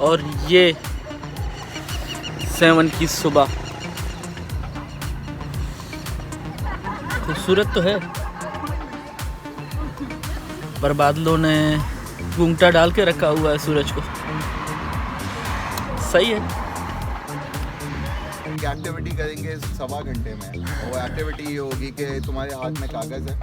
और ये 7 की सुबह। खूबसूरत तो है, पर बादलों ने घूंघटा डाल के रखा हुआ है सूरज को। सही है। एक्टिविटी करेंगे 1.25 घंटे में। वो एक्टिविटी ये होगी कि तुम्हारे हाथ में कागज़ है,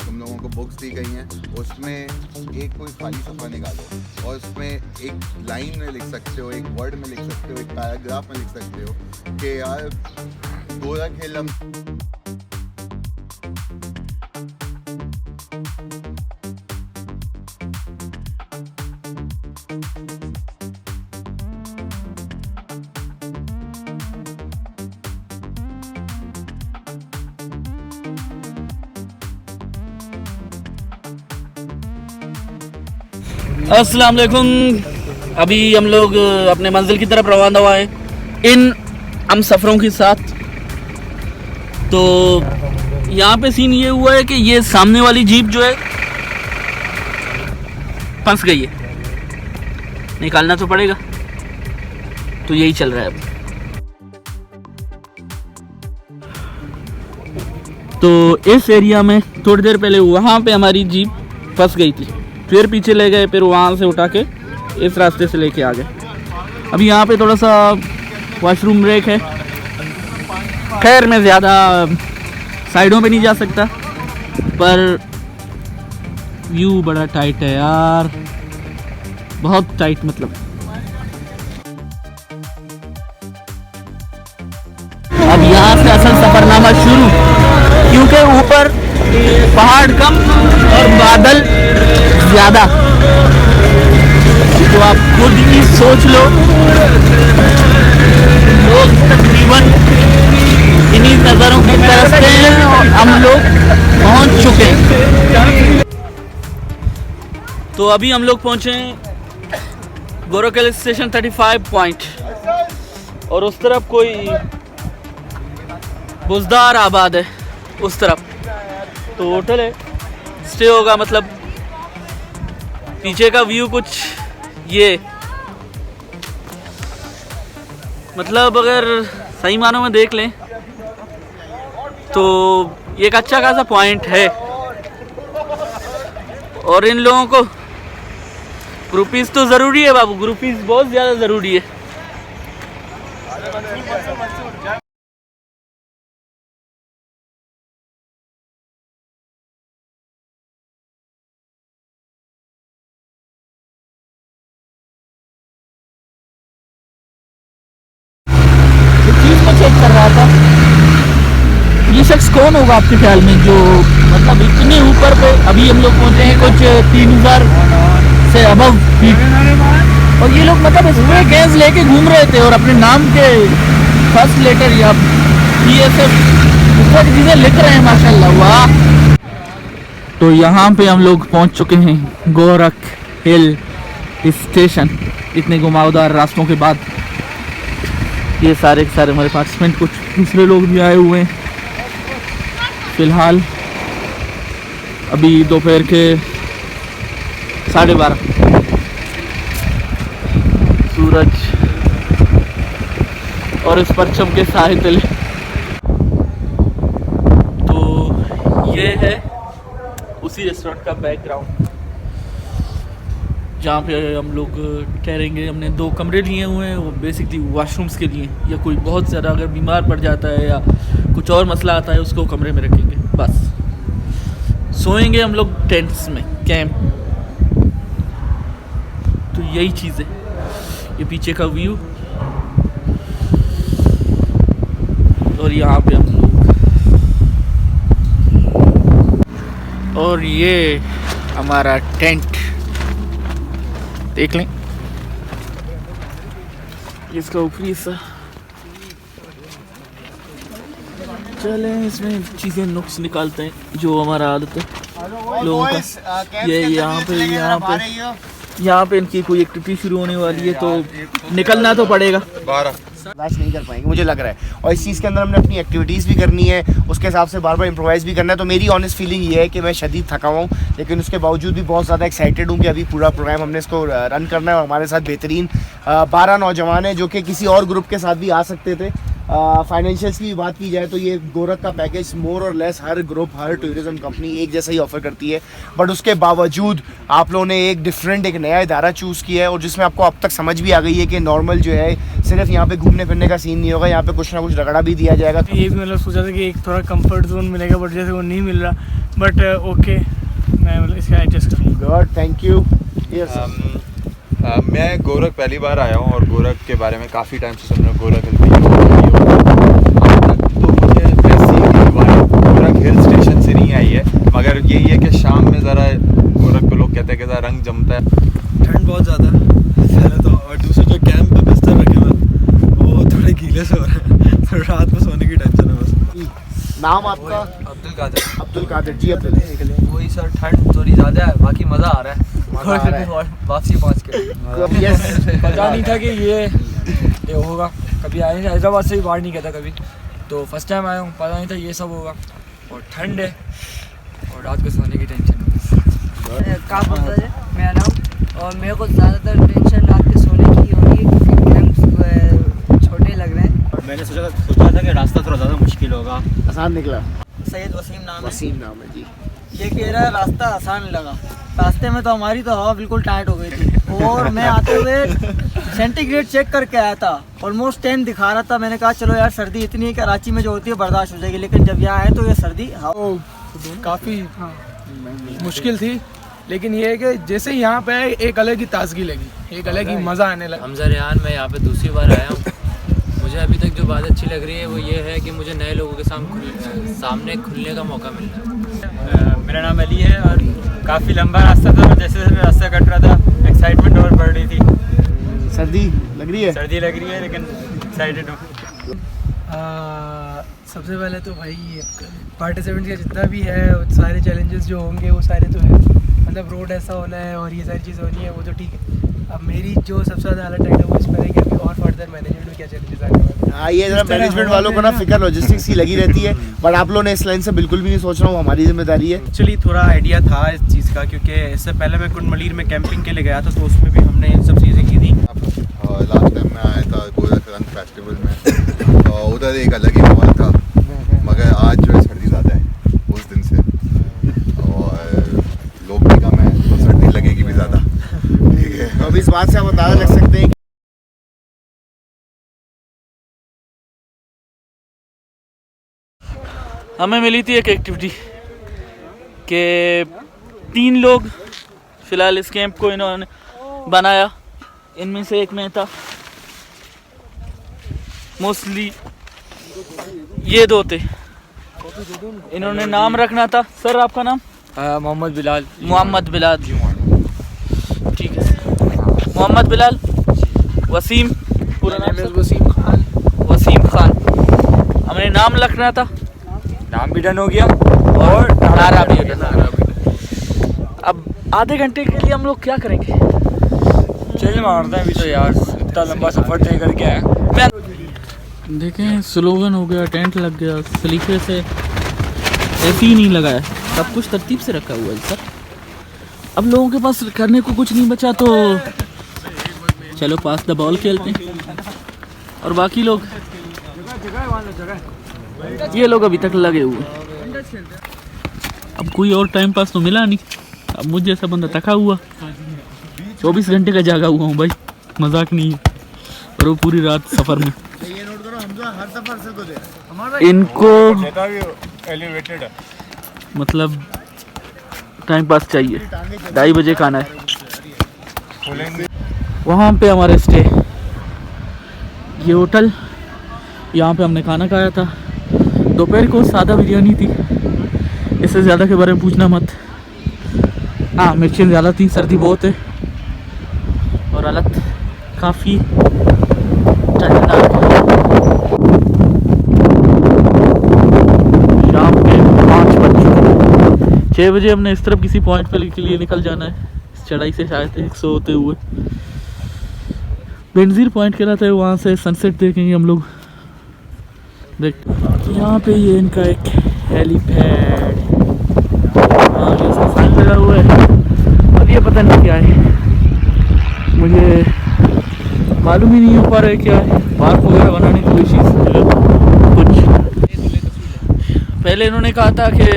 तुम लोगों को बुक्स दी गई हैं, उसमें एक कोई खाली सफ़ा निकालो और उसमें एक लाइन में लिख सकते हो, एक वर्ड में लिख सकते हो, एक पैराग्राफ में लिख सकते हो कि यार गोरा खेलम। अस्सलाम वालेकुम। अभी हम लोग अपने मंजिल की तरफ रवाना हुआ है इन हम सफ़रों के साथ। तो यहाँ पे सीन ये हुआ है कि ये सामने वाली जीप जो है फंस गई है, निकालना तो पड़ेगा। तो यही चल रहा है अब। तो इस एरिया में थोड़ी देर पहले वहाँ पे हमारी जीप फंस गई थी, फिर पीछे ले गए, फिर वहाँ से उठा के इस रास्ते से लेके आ गए। अभी यहाँ पे थोड़ा सा वॉशरूम ब्रेक है। खैर मैं ज़्यादा साइडों पे नहीं जा सकता, पर व्यू बड़ा टाइट है यार, बहुत टाइट मतलब। अब यहाँ से असल सफ़रनामा शुरू, क्योंकि ऊपर पहाड़ कम और बादल ज़्यादा। तो आप खुद ही सोच लो, लोग तकरीबन इन्हीं नज़रों की तरफते हैं और हम लोग पहुंच चुके हैं। तो अभी हम लोग पहुंचे हैं गोरखल स्टेशन 35 पॉइंट, और उस तरफ कोई बुजदार आबाद है उस तरफ। तो होटल है, स्टे होगा, मतलब पीछे का व्यू कुछ ये, मतलब अगर सही मानों में देख लें तो ये एक अच्छा खासा पॉइंट है। और इन लोगों को ग्रुपीज तो ज़रूरी है बाबू, ग्रुपीज बहुत ज़्यादा ज़रूरी है। चेक कर रहा था, ये शख्स कौन होगा आपके ख्याल में, जो मतलब इतने ऊपर पे अभी हम लोग पहुंचे हैं, कुछ 3000 से अबव फीट, और ये लोग मतलब इसमें गैस लेके घूम रहे थे और अपने नाम के फर्स्ट लेटर या PSF ऊपर चीज़ें लिख रहे हैं, माशाल्लाह, वाह। तो यहाँ पे हम लोग पहुंच चुके हैं गोरख हिल स्टेशन, इतने घुमावदार रास्तों के बाद। ये सारे के सारे हमारे पार्टिसिपेंट, कुछ दूसरे लोग भी आए हुए हैं। फिलहाल अभी दोपहर के 12:30, सूरज और इस परचम के साए तले। तो ये है उसी रेस्टोरेंट का बैकग्राउंड जहाँ पे हम लोग ठहरेंगे। हमने 2 कमरे लिए हुए हैं, वो बेसिकली वॉशरूम्स के लिए, या कोई बहुत ज़्यादा अगर बीमार पड़ जाता है या कुछ और मसला आता है उसको कमरे में रखेंगे। बस सोएंगे हम लोग टेंट्स में, कैंप। तो यही चीज़ है, ये पीछे का व्यू, और यहाँ पे हम लोग, और ये हमारा टेंट देख लें, इसका ऊपरी हिस्सा। चलें इसमें चीज़ें नुक्स निकालते हैं जो हमारा आदत है लोगों का। ये यहाँ पे इनकी कोई एक्टिविटी शुरू होने वाली है, तो निकलना तो पड़ेगा। बर्दाश्त नहीं कर पाएंगे मुझे लग रहा है, और इस चीज़ के अंदर हमने अपनी एक्टिविटीज़ भी करनी है, उसके हिसाब से बार बार इम्प्रोवाइज़ भी करना है। तो मेरी ऑनेस्ट फीलिंग ये है कि मैं शदीद थका हुआ हूँ, लेकिन उसके बावजूद भी बहुत ज़्यादा एक्साइटेड हूँ कि अभी पूरा प्रोग्राम हमने इसको रन करना है। और हमारे साथ बेहतरीन 12 नौजवान हैं जो कि किसी और ग्रुप के साथ भी आ सकते थे। फाइनेंशियल्स की बात की जाए तो ये गोरख का पैकेज मोर और लेस हर ग्रुप, हर टूरिज्म कंपनी एक जैसा ही ऑफर करती है, बट उसके बावजूद आप लोगों ने एक डिफरेंट, एक नया इदारा चूज़ किया है, और जिसमें आपको अब तक समझ भी आ गई है कि नॉर्मल जो है सिर्फ यहाँ पे घूमने फिरने का सीन नहीं होगा, यहाँ पे कुछ ना कुछ रगड़ा भी दिया जाएगा। ये भी मतलब सोचा था कि एक थोड़ा कंफर्ट जोन मिलेगा, बट जैसे वो नहीं मिल रहा, बट ओके मैं मतलब इसका एडजस्ट करूँगा। Good, thank you. मैं गोरख पहली बार आया हूँ और गोरख के बारे में काफ़ी टाइम से सुन रहा हूँ। गोरख तो मुझे वैसी गोरख हिल स्टेशन से नहीं आई है, मगर यही है कि शाम में ज़रा गोरख पे लोग कहते हैं कि ज़रा रंग जमता है। ठंड बहुत ज़्यादा पहले तो, और दूसरे जो कैंप पे बिस्तर रखे हुए वो थोड़े गीले से हो रहे हैं, तो रात में सोने की टेंशन है बस। नाम आपका? अब्दुल कादिर। अब्दुल कादिर जी। अब्दुल वही सर, ठंड थोड़ी ज़्यादा है, बाकी मज़ा आ रहा है। वापसी पहुँच के पता नहीं था कि ये होगा, कभी आए नहीं, हैदराबाद से भी बाहर नहीं गया था कभी, तो फर्स्ट टाइम आया हूँ, पता नहीं था ये सब होगा, और ठंड है और रात को सोने की टेंशन है। क्या बोलता है मेरा नाम, और मेरे को ज़्यादातर टेंशन रात के सोने की हो रही है क्योंकि कैंप्स छोटे लग रहे हैं। मैंने सोचा था कि रास्ता थोड़ा ज़्यादा मुश्किल होगा। आसान निकला। सैयद वसीम नाम है। वसीम नाम है जी। ये कह रहा है रास्ता आसान लगा, रास्ते में तो हमारी तो हवा बिल्कुल टाइट हो गई थी, और मैं आते हुए सेंटीग्रेड चेक करके आया था, ऑलमोस्ट 10 दिखा रहा था। मैंने कहा चलो यार सर्दी इतनी है कराची में जो होती है बर्दाश्त हो जाएगी, लेकिन जब यहाँ आए तो ये सर्दी काफ़ी मुश्किल थी, लेकिन ये है कि जैसे यहाँ पे आए एक अलग ही ताजगी लगी, एक अलग ही मज़ा आने लगा। हमजा रेहान, मैं यहाँ पे दूसरी बार आया हूँ। मुझे अभी तक जो बात अच्छी लग रही है वो ये है कि मुझे नए लोगों के सामने खुलने का मौका मिल रहा है। मेरा नाम अली है और काफ़ी लंबा रास्ता था, और जैसे जैसे रास्ता कट रहा था एक्साइटमेंट और बढ़ रही थी। सर्दी लग रही है? सर्दी लग रही है लेकिन एक्साइटेड हूँ। सबसे पहले तो भाई पार्टिसिपेंट का जितना भी है सारे चैलेंजेस जो होंगे वो सारे तो है, मतलब रोड ऐसा होना है और ये सारी चीज़ होनी है, वो तो ठीक है। अब मेरी जो सबसे ज़्यादा हालत टाइट है वो इस पर है कि अभी और फर्दर मैनेजमेंट में क्या चैलेंजेस आने वाले हैं। हाँ, ये जरा मैनेजमेंट वालों को ना फिक्र लॉजिस्टिक्स की लगी रहती है, बट आप लोगों ने इस लाइन से बिल्कुल भी नहीं सोच रहा हूँ, हमारी जिम्मेदारी है। एक्चुअली थोड़ा आइडिया था इस चीज़ का, क्योंकि इससे पहले मैं कुंडमलीर में कैंपिंग के लिए गया था, तो उसमें भी हमने इन सब चीज़ें की थी। लास्ट टाइम मैं आया था गोरख रन फेस्टिवल में, तो उधर एक अलग ही माहौल था, मगर आज जो है सर्दी ज़्यादा है उस दिन से, और लोग भी कम है तो सर्दी लगेगी भी ज़्यादा। ठीक है, तो अब इस बात से आप अंदाजा लग सकते हैं हमें मिली थी एक एक्टिविटी के 3 लोग फिलहाल इस कैंप को इन्होंने बनाया, इनमें से एक मैं था, मोस्टली ये 2 थे। इन्होंने नाम रखना था। सर आपका नाम? मोहम्मद बिलाल। मोहम्मद बिलाल, ठीक है सर। मोहम्मद बिलाल। वसीम, पूरा नाम सर? वसीम खान। वसीम खान। हमें नाम रखना था, नाम भी डन हो गया और नारा भी डन। अब आधे घंटे के लिए हम लोग क्या करेंगे? चल मारते हैं अभी तो यार, इतना लंबा सफ़र तय करके आए। देखें, स्लोगन हो गया, टेंट लग गया, सलीके से ऐसे ही नहीं लगाया, सब कुछ तरतीब से रखा हुआ है सर। अब लोगों के पास करने को कुछ नहीं बचा तो चलो पास द बॉल खेलते हैं। और बाकी लोग, ये लोग अभी तक लगे हुए। अब कोई और टाइम पास तो मिला नहीं। अब मुझ जैसा बंदा थका हुआ, 24 घंटे का जागा हुआ हूँ भाई, मजाक नहीं है। और वो पूरी रात सफ़र में। इनको मतलब टाइम पास चाहिए, 2:30 बजे खाना है। वहाँ पे हमारे स्टे, ये होटल, यहाँ पे हमने खाना खाया था। दोपहर को सादा बिरयानी थी, इससे ज़्यादा के बारे में पूछना मत। हाँ, मिर्चें ज़्यादा थी, सर्दी बहुत है और हालत काफ़ी ठंडा। शाम के 5 बज चुके, 6 बजे हमने इस तरफ किसी पॉइंट पे के लिए निकल जाना है, इस चढ़ाई से शायद 100 होते हुए। बेनजीर पॉइंट कहलाता है, वहाँ से सनसेट देखेंगे हम लोग। देख यहाँ पे ये इनका एक हेलीपैड, हाँ ये इसका साइन लगा हुआ है। अब ये पता नहीं क्या है, मुझे मालूम ही नहीं हो पा रहा है क्या है। पार्क वगैरह बनाने की कोशिश कुछ। पहले इन्होंने कहा था कि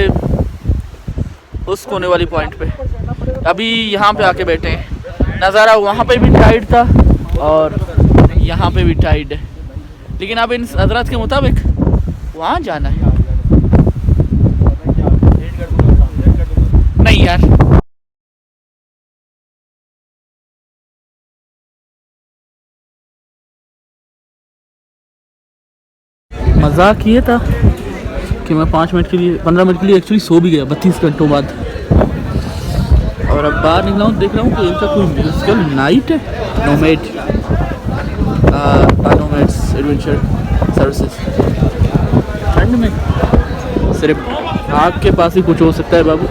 उस कोने वाली पॉइंट पे, अभी यहाँ पे आके बैठे हैं। नज़ारा वहाँ पे भी टाइड था और यहाँ पे भी टाइड है, लेकिन अब इन हजरात के मुताबिक वहाँ जाना है। नहीं यार, मजाक ये था कि मैं 5 मिनट के लिए 15 मिनट के लिए एक्चुअली सो भी गया 32 घंटों बाद। और अब बाहर निकला हूँ, देख रहा हूँ कि इनका कोई म्यूजिकल नाइट है, नोमैड्स एडवेंचर सर्विसेज। ठंड में सिर्फ आग के पास ही कुछ हो सकता है बाबू।